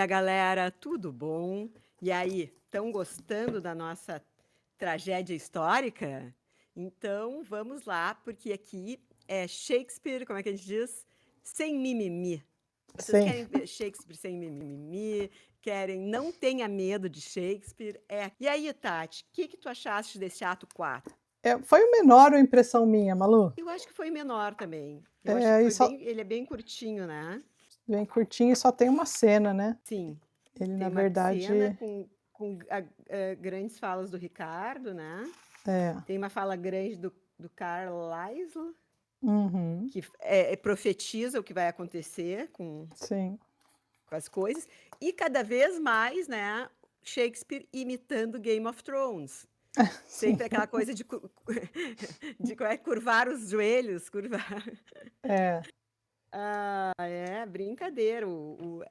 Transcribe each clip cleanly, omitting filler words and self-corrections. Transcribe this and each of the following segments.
dia, galera, tudo bom? E aí, estão gostando da nossa tragédia histórica? Então, vamos lá, porque aqui é Shakespeare, como é que a gente diz? Sem mimimi. Vocês Sim. querem ver Shakespeare sem mimimi? Querem Não Tenha Medo de Shakespeare? E aí, Tati, o que que tu achaste desse ato 4? Foi o menor ou impressão minha, Malu? Eu acho que foi menor também. Eu achei que É, e foi só bem, ele é bem curtinho, né? bem curtinho e só tem uma cena, né. Sim. Ele Tem na uma cena verdade com grandes falas do Ricardo, né? é. Tem uma fala grande do Carlyle, Uhum. que profetiza o que vai acontecer Sim. com as coisas. E cada vez mais, né? Shakespeare imitando Game of Thrones. Sim. Sempre aquela coisa de curvar os joelhos, curvar. É. Ah, é brincadeira. O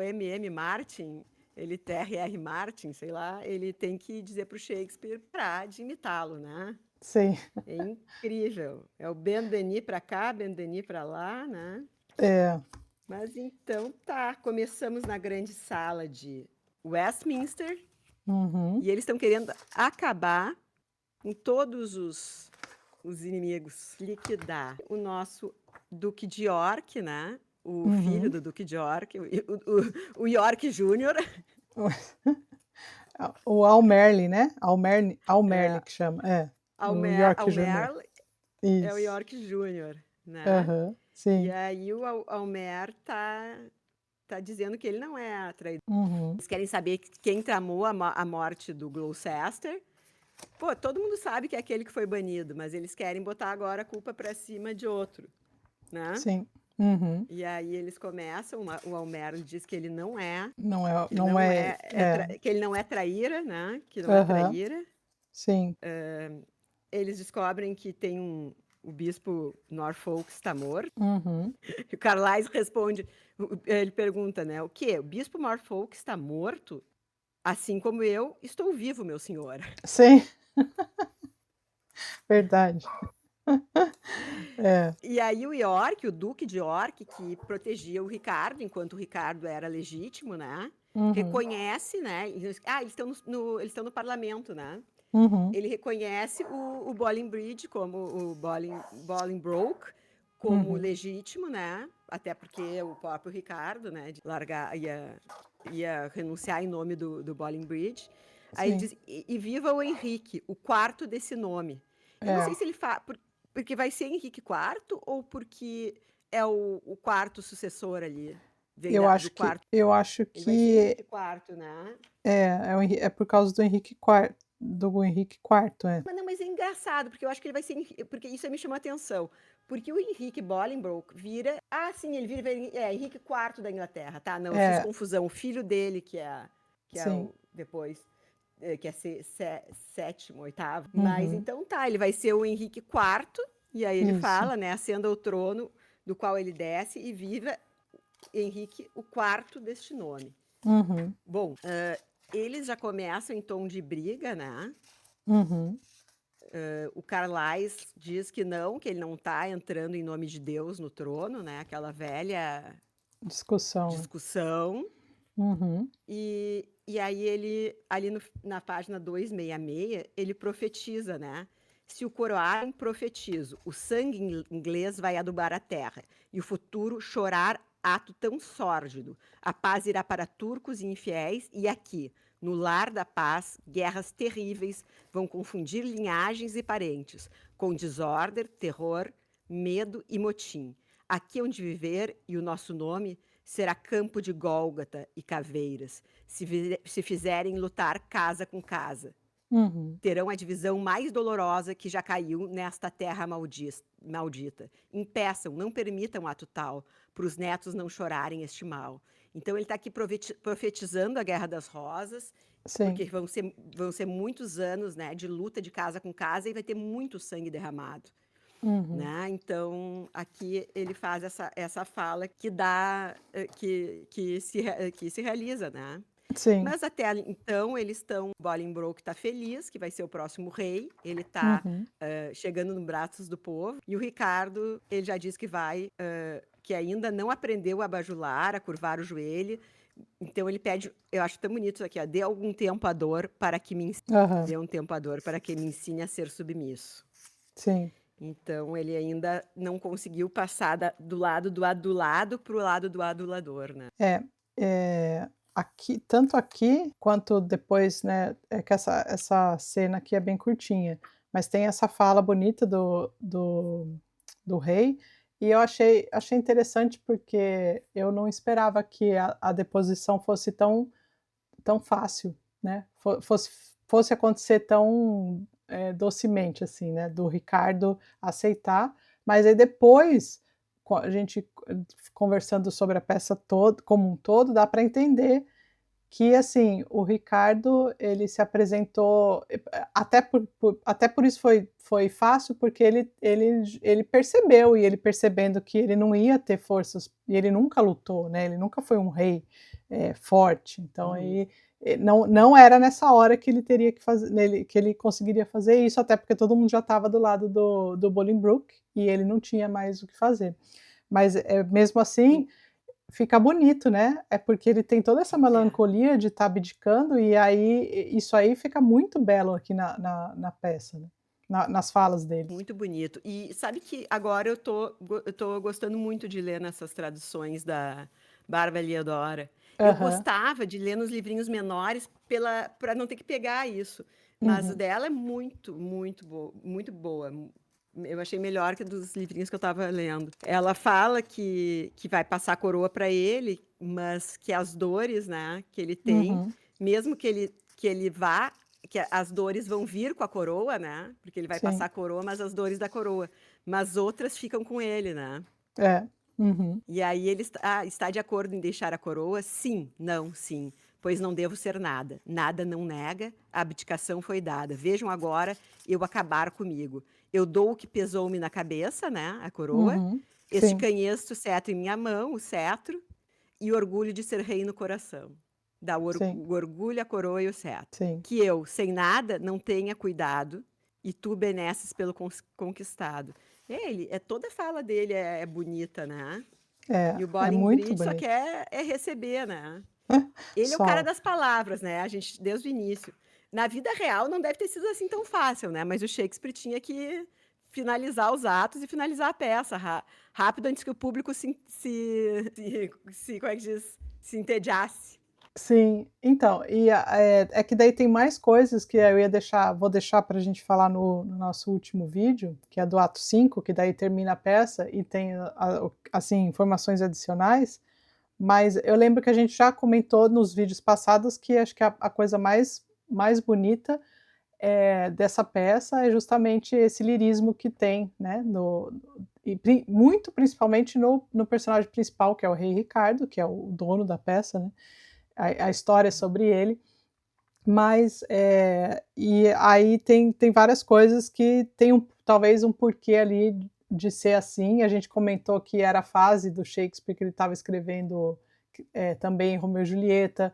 M.M. Martin, ele R.R. Martin, sei lá, ele tem que dizer para o Shakespeare parar de imitá-lo, né? Sim. É incrível. É o Ben Denis para cá, Ben Denis para lá, né? É. Mas então tá, começamos na grande sala de Westminster Uhum. e eles estão querendo acabar com todos os inimigos, liquidar o nosso Duque de York, né? O filho Uhum. do Duque de York, o York Júnior, O Almerly, né. Almerly que chama. É. O York Júnior. Almer é o Isso. York Júnior, né? Aham. E Sim. aí o Almer tá dizendo que ele não é traidor. Uhum. Eles querem saber quem tramou a morte do Gloucester. Pô, todo mundo sabe que é aquele que foi banido, mas eles querem botar agora a culpa para cima de outro, né? Sim. Uhum. E aí eles começam, o Almero diz que ele não é, que ele Não não é que ele não é traíra, né? Que não é aham. traíra. Sim. Eles descobrem que tem o bispo Norfolk está morto. Uhum. E o Carlyle responde, ele pergunta, né? O quê? O bispo Norfolk está morto? Assim como eu estou vivo, meu senhor. Sim. Verdade. É. E aí o York, o Duque de York, que protegia o Ricardo, enquanto o Ricardo era legítimo, né? Uhum. Reconhece, né? Eles estão eles estão no parlamento, né? Uhum. Ele reconhece o Bolingbridge como o Bolingbroke como Uhum. legítimo, né? Até porque o próprio Ricardo, né, de largar ia renunciar em nome do Bolingbridge. Aí ele Sim. diz e viva o Henrique, o quarto desse nome. Eu não sei É. se ele fala porque vai ser Henrique IV ou porque é o quarto sucessor ali, vem do quarto. Eu acho Ele vai ser que Henrique IV, né? é por causa do Henrique IV, é. Mas não, mas é engraçado, porque eu acho que ele vai ser. Porque isso aí me chamou a atenção. Porque o Henrique Bolingbroke vira. Ah, sim, ele vira. Henrique IV da Inglaterra, tá? Não, eu fiz É, confusão. O filho dele, que é sim. o. Depois. Que é sétimo, oitavo. Mas Uhum. então tá, ele vai ser o Henrique IV. E aí ele Isso. fala, né? Acenda o trono do qual ele desce e viva Henrique o quarto deste nome. Uhum. Bom, eles já começam em tom de briga, né? Uhum. O Carlyle diz que ele não está entrando em nome de Deus no trono, né? Aquela velha Discussão. discussão. Uhum. E aí ele, ali na página 266, ele profetiza, né? Se o coroarem, profetizo, o sangue inglês vai adubar a terra, e o futuro chorar ato tão sórdido. A paz irá para turcos e infiéis, e aqui, no lar da paz, guerras terríveis vão confundir linhagens e parentes, com desordem, terror, medo e motim. Aqui onde viver, e o nosso nome, será campo de Gólgota e caveiras, se fizerem lutar casa com casa. Uhum. Terão a divisão mais dolorosa que já caiu nesta terra maldita. Impeçam, não permitam ato tal, para os netos não chorarem este mal. Então ele está aqui profetizando a Guerra das Rosas, Sim. porque vão ser muitos anos, né, de luta de casa com casa e vai ter muito sangue derramado. Uhum. Né? Então, aqui ele faz essa fala que dá, que se realiza, né? Sim. Mas até então eles estão, Bolingbroke está feliz, que vai ser o próximo rei, ele está Uhum. chegando nos braços do povo, e o Ricardo, ele já diz que vai, que ainda não aprendeu a bajular, a curvar o joelho, Então ele pede, eu acho tão bonito isso aqui, ó, dê algum tempo a dor para que me ensine, Aham. dê um tempo a dor para que me ensine a ser submisso. Sim. Então ele ainda não conseguiu passar do lado do adulado para o lado do adulador, né? Aqui, tanto aqui quanto depois, né, é que essa cena aqui é bem curtinha, mas tem essa fala bonita do rei, e eu achei interessante, porque eu não esperava que a deposição fosse tão fácil, né, fosse acontecer tão, docemente, assim, né, do Ricardo aceitar, mas aí depois, a gente conversando sobre a peça todo como um todo, dá para entender que, assim, o Ricardo, ele se apresentou, até por isso foi fácil, porque ele percebeu, e ele percebendo que ele não ia ter forças, e ele nunca lutou, né, ele nunca foi um rei, forte, então Uhum. aí, não era nessa hora que ele teria que fazer, que ele conseguiria fazer isso, até porque todo mundo já estava do lado do Bolingbroke, e ele não tinha mais o que fazer. Mas, mesmo assim, Sim, fica bonito, né, é porque ele tem toda essa é. melancolia de estar abdicando, e aí isso aí fica muito belo aqui na peça, né, nas falas deles. Muito bonito. E sabe que agora eu tô gostando muito de ler nessas traduções da Bárbara Eliodora. Eu Aham. gostava de ler nos livrinhos menores para não ter que pegar isso. Mas o Uhum. dela é muito, muito boa. Eu achei melhor que dos livrinhos que eu estava lendo. Ela fala que vai passar a coroa para ele, mas que as dores, né, que ele tem, Uhum. mesmo que ele vá, que as dores vão vir com a coroa, né? Porque ele vai passar Sim. a coroa, mas as dores da coroa. Mas outras ficam com ele, né? É. Uhum. E aí ele está de acordo em deixar a coroa? Sim, não, sim. Pois não devo ser nada. Nada não nega, a abdicação foi dada. Vejam agora eu acabar comigo. Eu dou o que pesou-me na cabeça, né? A coroa. Uhum. Este Sim, canhesto cetro em minha mão, o cetro, e o orgulho de ser rei no coração. Dá sim, o orgulho, a coroa e o cetro. sim. Que eu, sem nada, não tenha cuidado, e tu benesses pelo conquistado. Toda a fala dele é bonita, né? E o É muito Bolingbridge só bonito. quer receber, né? Ele é o cara Só. das palavras, né? A gente, desde o início. Na vida real não deve ter sido assim tão fácil, né? Mas o Shakespeare tinha que finalizar os atos e finalizar a peça rápido antes que o público como é que diz? Se entediasse. Sim, então, é que daí tem mais coisas que eu vou deixar para a gente falar no nosso último vídeo, que é do ato 5, que daí termina a peça e tem, assim, informações adicionais, mas eu lembro que a gente já comentou nos vídeos passados que acho que a coisa mais bonita, dessa peça é justamente esse lirismo que tem, né, muito principalmente no personagem principal, que é o rei Ricardo, que é o dono da peça, né, a história é sobre ele, mas, e aí tem várias coisas que tem talvez um porquê ali de ser assim. A gente comentou que era a fase do Shakespeare que ele estava escrevendo, também Romeu e Julieta,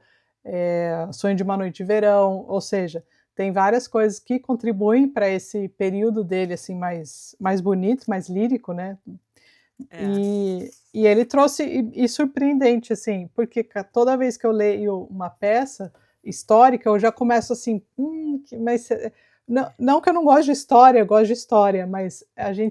Sonho de uma Noite de Verão, ou seja, tem várias coisas que contribuem para esse período dele, assim, mais bonito, mais lírico, né. É. E ele trouxe, e surpreendente, assim, porque toda vez que eu leio uma peça histórica, eu já começo assim, mas não que eu não gosto de história, eu gosto de história, mas Aham.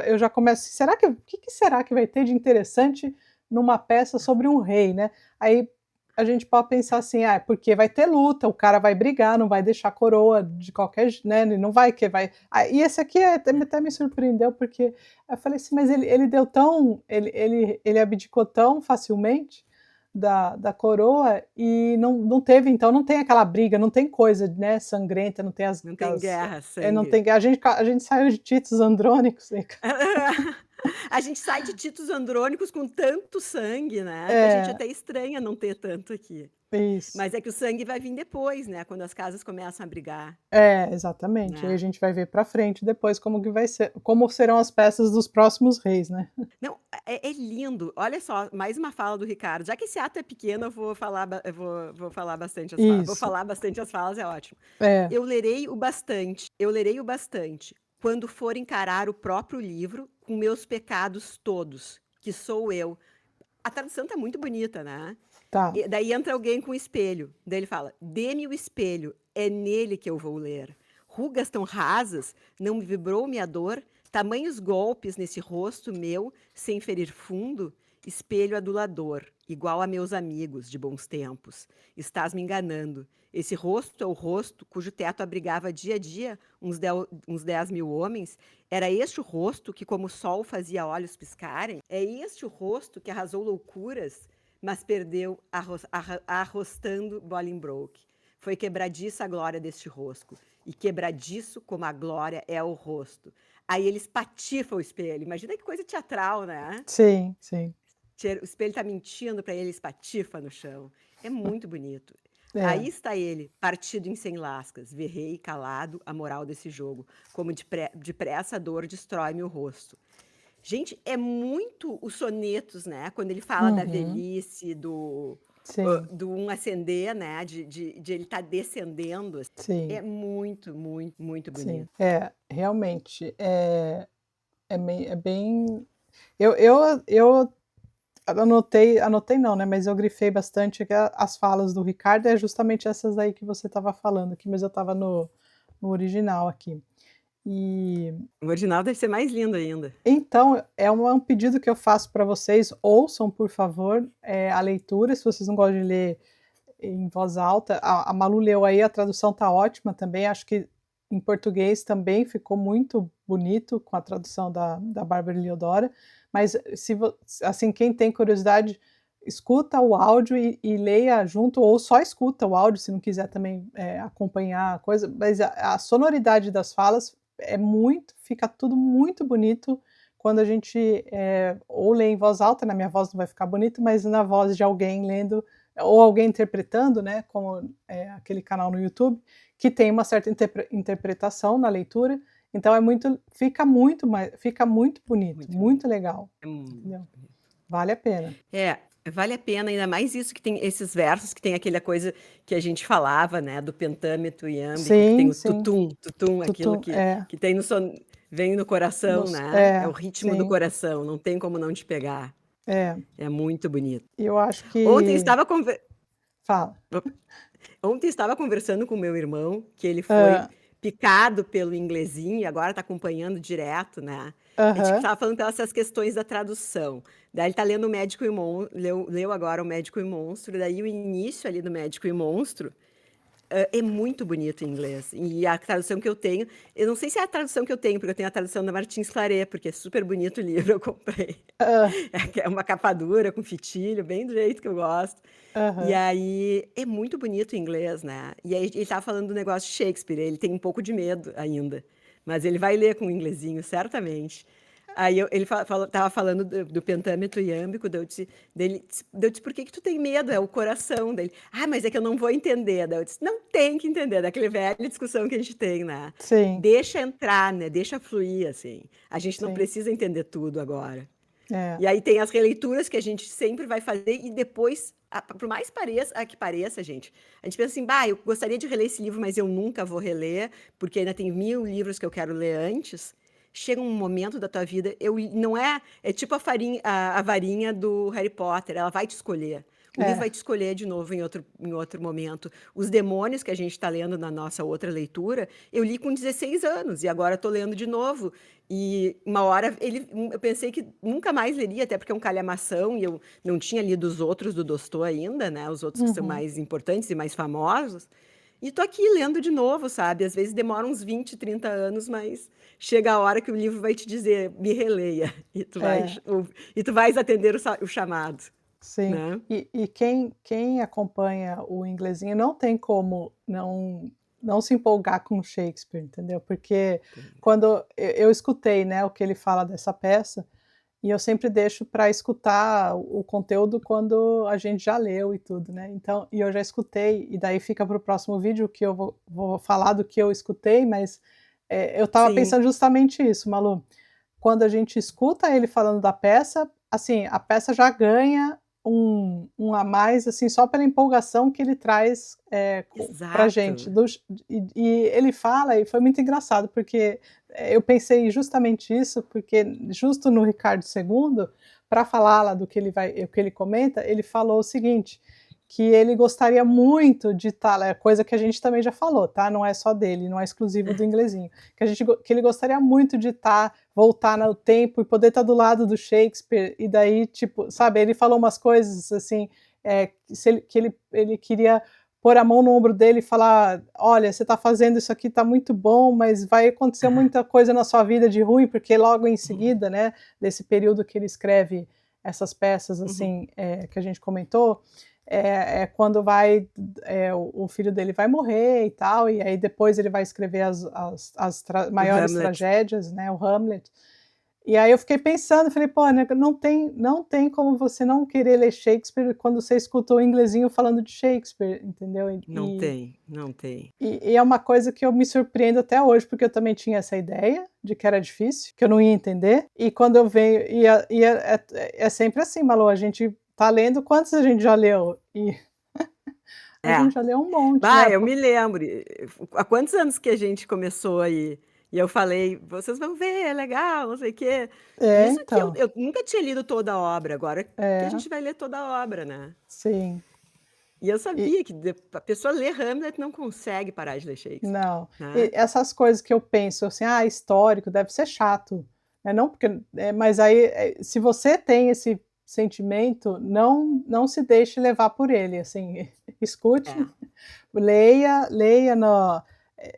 eu já começo, será que o que que será que vai ter de interessante numa peça sobre um rei, né? Aí a gente pode pensar assim, é porque vai ter luta, o cara vai brigar, não vai deixar a coroa de qualquer, né? Ele não vai que vai. E esse aqui até me surpreendeu, porque eu falei assim, mas ele deu tão, ele abdicou tão facilmente da coroa, e não teve, então não tem aquela briga, não tem coisa, né, sangrenta, não tem Não tem guerra, não sangue. tem, a gente saiu de Titos Andrônicos, né, A gente sai de Titos Andrônicos com tanto sangue, né? Que a gente é, até estranha não ter tanto aqui. isso. Mas é que o sangue vai vir depois, né? Quando as casas começam a brigar, Exatamente. Aí a né? gente vai ver pra frente depois como que vai ser, como serão as peças dos próximos reis, né. Não, é lindo. Olha só, mais uma fala do Ricardo. Já que esse ato é pequeno, eu vou falar, vou falar bastante as falas. Vou Isso. falar bastante as falas, é ótimo. É. Eu lerei o bastante, quando for encarar o próprio livro com meus pecados todos, que sou eu. A tradução tá muito bonita, né? Tá. E daí entra alguém com o espelho. Daí ele fala: "Dê-me o espelho, é nele que eu vou ler. Rugas tão rasas, não me vibrou minha dor, tamanhos golpes nesse rosto meu, sem ferir fundo, espelho adulador, igual a meus amigos de bons tempos. Estás me enganando. Esse rosto é o rosto cujo teto abrigava dia a dia uns 10.000 homens? Era este o rosto que, como o sol, fazia olhos piscarem? É este o rosto que arrasou loucuras, mas perdeu arrostando Bolingbroke. Foi quebradiça a glória deste rosto, e quebradiço como a glória é o rosto." Aí ele espatifa o espelho. Imagina que coisa teatral, né? Sim, sim. O espelho tá mentindo para ele, espatifa no chão. É muito bonito. É. Aí está ele, partido em 100 lascas, verrei calado a moral desse jogo, como depressa a dor destrói-me o rosto. Gente, é muito os sonetos, né? Quando ele fala da Uhum. velhice, Sim, do um ascender, né? De ele estar descendendo. sim, É muito, muito, muito sim. bonito. É, realmente, é bem eu anotei não, né, mas eu grifei bastante que as falas do Ricardo é justamente essas aí que você estava falando aqui, mas eu estava no original aqui. E O original deve ser mais lindo ainda. então, é um pedido que eu faço para vocês, ouçam por favor, a leitura, se vocês não gostam de ler em voz alta, a Malu leu aí, a tradução tá ótima também, acho que em português também ficou muito bonito com a tradução da Bárbara Eliodora, mas se vo assim, quem tem curiosidade, escuta o áudio e leia junto, ou só escuta o áudio, se não quiser também, acompanhar a coisa, mas a sonoridade das falas fica tudo muito bonito quando a gente, ou lê em voz alta, na minha voz não vai ficar bonito, mas na voz de alguém lendo ou alguém interpretando, né, como aquele canal no YouTube, que tem uma certa interpretação na leitura, então fica muito bonito, Muito bonito. muito legal, É muito entendeu? bonito. Vale a pena. É, vale a pena, ainda mais isso que tem esses versos que tem aquela coisa que a gente falava, né, do pentâmetro iâmbico, que tem Sim, o sim, tutum, tutum, aquilo tutu que tem no vem no coração, né? É o ritmo do sim, coração, não tem como não te pegar. é, É muito bonito. eu acho Ontem eu que estava conver fala. Ontem eu estava conversando com meu irmão, que ele foi Hã, picado pelo inglesinho e agora está acompanhando direto, né. A gente aham, estava falando pelas questões da tradução. Daí ele está lendo o Médico e o leu agora o Médico e o Monstro, daí o início ali do Médico e o Monstro, é muito bonito em inglês. E a tradução que eu não sei se é a tradução que eu tenho, porque eu tenho a tradução da Martins Claret, porque é super bonito o livro, eu comprei. hã, É uma capa dura com fitilho, bem do jeito que eu gosto. E aham. aí é muito bonito o inglês, né. E aí ele estava falando do negócio de Shakespeare, ele tem um pouco de medo ainda, mas ele vai ler com o inglesinho, certamente. Aí ele estava falando do pentâmetro iâmbico, daí eu disse: "Por que que tu tem medo? É o coração." Dele: "Ah, mas é que eu não vou entender." Daí eu disse: "Não tem que entender", daquele velha discussão que a gente tem, né. Sim, Deixa entrar, né, deixa fluir, assim. A gente não sim, precisa entender tudo agora. é, E aí tem as releituras que a gente sempre vai fazer e depois, por mais que pareça, gente, a gente pensa assim: "Bah, eu gostaria de reler esse livro, mas eu nunca vou reler, porque ainda tem 1000 livros que eu quero ler antes." Chega um momento da tua vida, não é tipo a varinha do Harry Potter, ela vai te escolher. O livro é, vai te escolher de novo em outro momento. Os Demônios que a gente está lendo na nossa outra leitura, eu li com 16 anos e agora estou lendo de novo. E uma hora eu pensei que nunca mais leria, até porque é um calhamação e eu não tinha lido os outros do Dostô ainda, né, os outros que são uhum, mais importantes e mais famosos. E tô aqui lendo de novo, sabe, às vezes demora uns 20, 30 anos, mas chega a hora que o livro vai te dizer: "Me releia", é. e tu vais atender o chamado, Sim. né. E quem acompanha o inglesinho não tem como não se empolgar com Shakespeare, entendeu, porque Tem. quando eu escutei, né, o que ele fala dessa peça, e eu sempre deixo para escutar o conteúdo quando a gente já leu e tudo, né, então eu já escutei, e daí fica para o próximo vídeo que eu vou falar do que eu escutei, mas, eu estava Sim, pensando justamente isso, Malu, quando a gente escuta ele falando da peça, assim, a peça já ganha um a mais, assim, só pela empolgação que ele traz, pra exato. gente, e ele fala e foi muito engraçado, porque eu pensei justamente isso, porque justo no Ricardo II, para falar lá do que ele vai, o que ele comenta, ele falou o seguinte, que ele gostaria muito de estar, é coisa que a gente também já falou, tá? Não é só dele, não é exclusivo do Inglesinho, que ele gostaria muito de voltar no tempo e poder estar do lado do Shakespeare, e daí, tipo, sabe, ele falou umas coisas assim, que ele queria pôr a mão no ombro dele e falar, olha, você está fazendo isso aqui, está muito bom, mas vai acontecer muita coisa na sua vida de ruim, porque logo em seguida, né, desse período que ele escreve essas peças, assim, que a gente comentou, quando o filho dele vai morrer e tal, e aí depois ele vai escrever as maiores tragédias, né, o Hamlet. E aí eu fiquei pensando, falei, pô, né, não tem como você não querer ler Shakespeare quando você escuta o Inglesinho falando de Shakespeare, entendeu? Não tem. E é uma coisa que eu me surpreendo até hoje, porque eu também tinha essa ideia de que era difícil, que eu não ia entender, e quando eu venho, é sempre assim, Malu, a gente tá lendo, quantos a gente já leu? E a gente já leu um monte, né? Eu me lembro. Há quantos anos que a gente começou aí? E eu falei, vocês vão ver, é legal, não sei o quê. Isso que Então. eu nunca tinha lido toda a obra, agora que a gente vai ler toda a obra, né? Sim. E eu sabia que a pessoa lê Hamlet não consegue parar de ler Shakespeare. Não. Né? E essas coisas que eu penso assim, histórico, deve ser chato. Não porque, mas aí, se você tem esse sentimento, não se deixe levar por ele, assim, escute, leia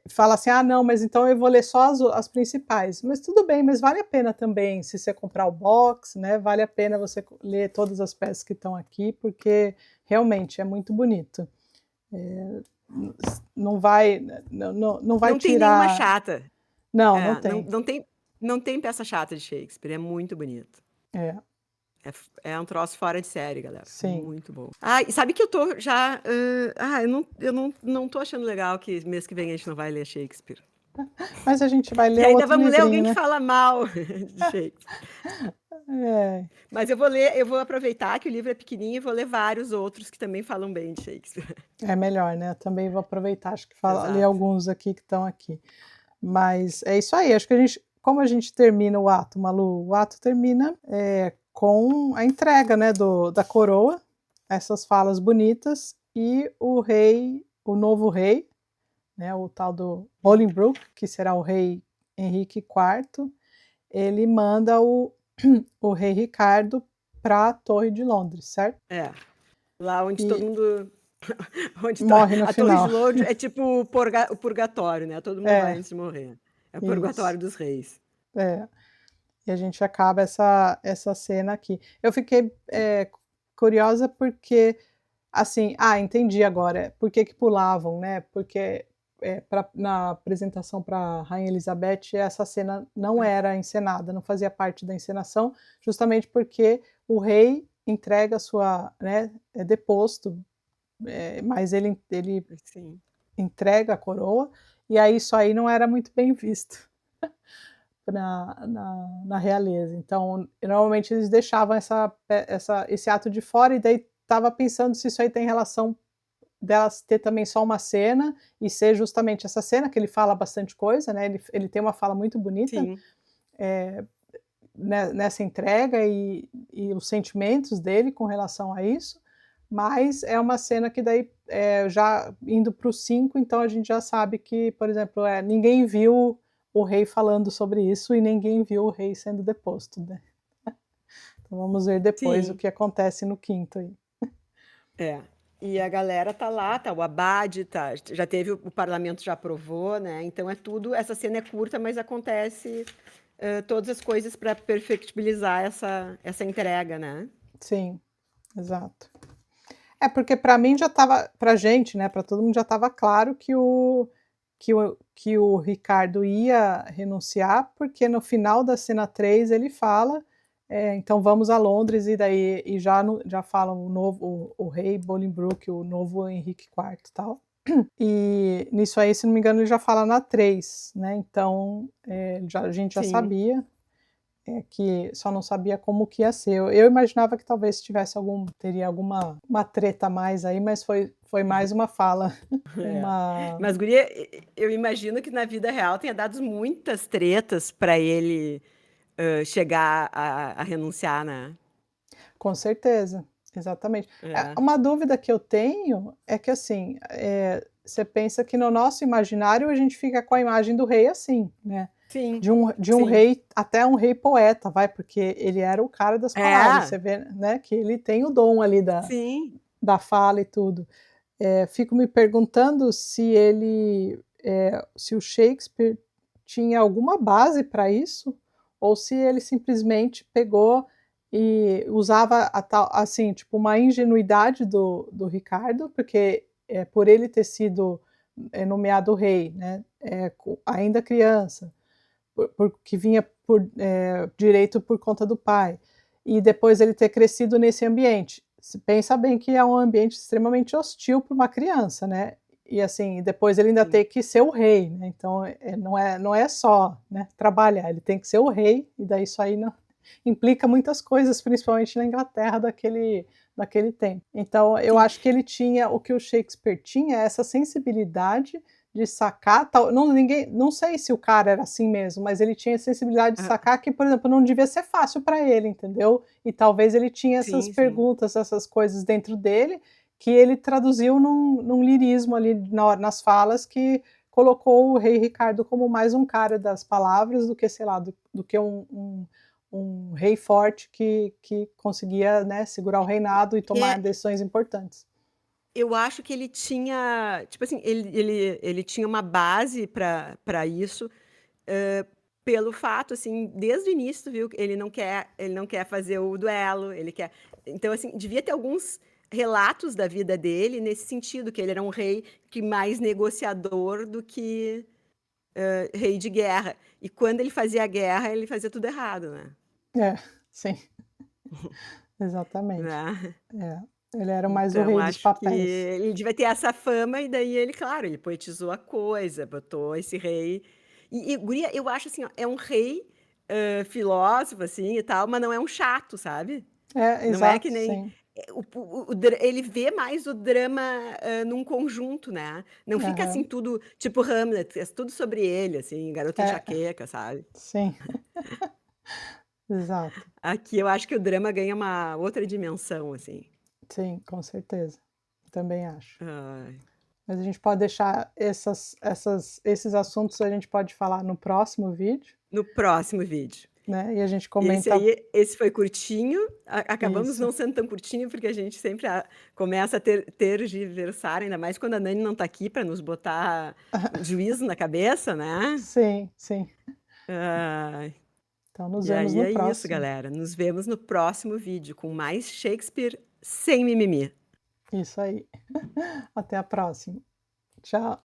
fala assim, não, mas então eu vou ler só as principais. Mas tudo bem, mas vale a pena também, se você comprar o box, né, vale a pena você ler todas as peças que estão aqui, porque realmente é muito bonito. Não vai Não tem nenhuma tirar... chata. Não tem. Não tem peça chata de Shakespeare, é muito bonito. É um troço fora de série, galera. Sim. Muito bom. E sabe que eu tô já... eu não tô achando legal que mês que vem a gente não vai ler Shakespeare. Mas a gente vai ler E ainda outro vamos ler alguém livrinho, que né? fala mal de Shakespeare. Mas eu vou aproveitar que o livro é pequenininho e vou ler vários outros que também falam bem de Shakespeare. É melhor, né? Eu também vou aproveitar, acho que ler Exato. alguns aqui que estão aqui. Mas é isso aí, acho que como a gente termina o ato, Malu? O ato termina com a entrega, né, da coroa, essas falas bonitas, e o novo rei, né, o tal do Bolingbroke, que será o rei Henrique IV, ele manda o rei Ricardo para a Torre de Londres, certo? Lá onde todo mundo... morre no a Torre de final. Londres é tipo o purgatório, né? Todo mundo vai antes de morrer. É o purgatório dos reis. E a gente acaba essa cena aqui. Eu fiquei curiosa porque, assim, entendi agora por que pulavam, né? Porque na apresentação para Rainha Elizabeth essa cena não era encenada, não fazia parte da encenação, justamente porque o rei entrega sua, né, é deposto, mas ele Sim. entrega a coroa, e aí isso aí não era muito bem visto na realeza. Então, normalmente eles deixavam esse ato de fora, e daí estava pensando se isso aí tem relação delas ter também só uma cena, e ser justamente essa cena, que ele fala bastante coisa, né? Ele tem uma fala muito bonita nessa entrega, e os sentimentos dele com relação a isso, mas é uma cena que daí, já indo para o 5, então a gente já sabe que, por exemplo, ninguém viu o rei falando sobre isso, e ninguém viu o rei sendo deposto, né? Então vamos ver depois o que acontece no 5º aí. E a galera tá lá, tá o abade, já teve o parlamento já aprovou, né? Então essa cena é curta, mas acontece todas as coisas para perfectibilizar essa entrega, né? Sim, exato. Porque para mim já estava, pra gente, né, para todo mundo já estava claro que o Ricardo ia renunciar, porque no final da cena 3 ele fala, então vamos a Londres, e daí já falam o rei Bolingbroke, o novo Henrique IV e tal. E nisso aí, se não me engano, ele já fala na 3, né? Então a gente já sabia, que só não sabia como que ia ser. Eu imaginava que talvez teria alguma treta a mais aí, mas foi mais uma fala, É. uma Mas guria, eu imagino que na vida real tenha dado muitas tretas para ele, chegar a renunciar, né. com certeza, exatamente. É. Uma dúvida que eu tenho é que, assim, você pensa que no nosso imaginário a gente fica com a imagem do rei assim, né, Sim, de um sim. rei, até um rei poeta, vai, porque ele era o cara das palavras, É, você vê, né, que ele tem o dom ali sim. da fala e tudo. Fico me perguntando se ele, se o Shakespeare tinha alguma base para isso, ou se ele simplesmente pegou e usava a tal, assim, tipo, uma ingenuidade do Ricardo, porque, por ele ter sido, nomeado rei, né, ainda criança, que vinha por, direito por conta do pai, e depois ele ter crescido nesse ambiente. Se pensa bem que é um ambiente extremamente hostil para uma criança, né, e assim, depois ele ainda Sim. tem que ser o rei, né, então, não é só, né, trabalhar, ele tem que ser o rei, e daí isso aí não implica muitas coisas, principalmente na Inglaterra daquele tempo. Então eu Sim. acho que ele tinha o que o Shakespeare tinha, essa sensibilidade de sacar, tal, não sei se o cara era assim mesmo, mas ele tinha a sensibilidade de Hã. sacar que, por exemplo, não devia ser fácil para ele, entendeu. E talvez ele tinha essas Sim, sim. perguntas, essas coisas dentro dele, que ele traduziu num lirismo ali nas falas, que colocou o rei Ricardo como mais um cara das palavras do que, sei lá, do que um rei forte que conseguia, né, segurar o reinado e tomar É, decisões importantes. eu acho que ele tinha, tipo assim, ele tinha uma base para isso, hã, pelo fato, assim, desde o início tu viu que ele não quer fazer o duelo, ele quer, então, assim, devia ter alguns relatos da vida dele nesse sentido, que ele era um rei que mais negociador do que, rei de guerra. E quando ele fazia a guerra, ele fazia tudo errado, né. É, sim, exatamente. Né. É, ele era mais o Então rei dos acho que papéis. ele devia ter essa fama e daí ele, claro, ele poetizou a coisa, botou esse rei e guria, eu acho assim, ó, é um rei, filósofo, assim, e tal, mas não é um chato, sabe. É, Não é exato, que nem, sim. o dra ele vê mais o drama, num conjunto, né. Não fica assim Aham. tudo tipo Hamlet, é tudo sobre ele, assim, garota É, enxaqueca, sabe. sim, exato. Aqui eu acho que o drama ganha uma outra dimensão, assim. Sim, com certeza. Também acho. Ai. Mas a gente pode deixar esses assuntos, a gente pode falar no próximo vídeo, No próximo vídeo. né, e a gente Esse comenta aí esse foi curtinho, acabamos isso. não sendo tão curtinho, porque a gente sempre começa a tergiversar, ainda mais quando a Nani não está aqui para nos botar juízo na cabeça, né. Sim, sim. Ai, Então nos e vemos aí no é isso, próximo. galera, nos vemos no próximo vídeo com mais Shakespeare sem mimimi. Isso aí. Até a próxima. Tchau.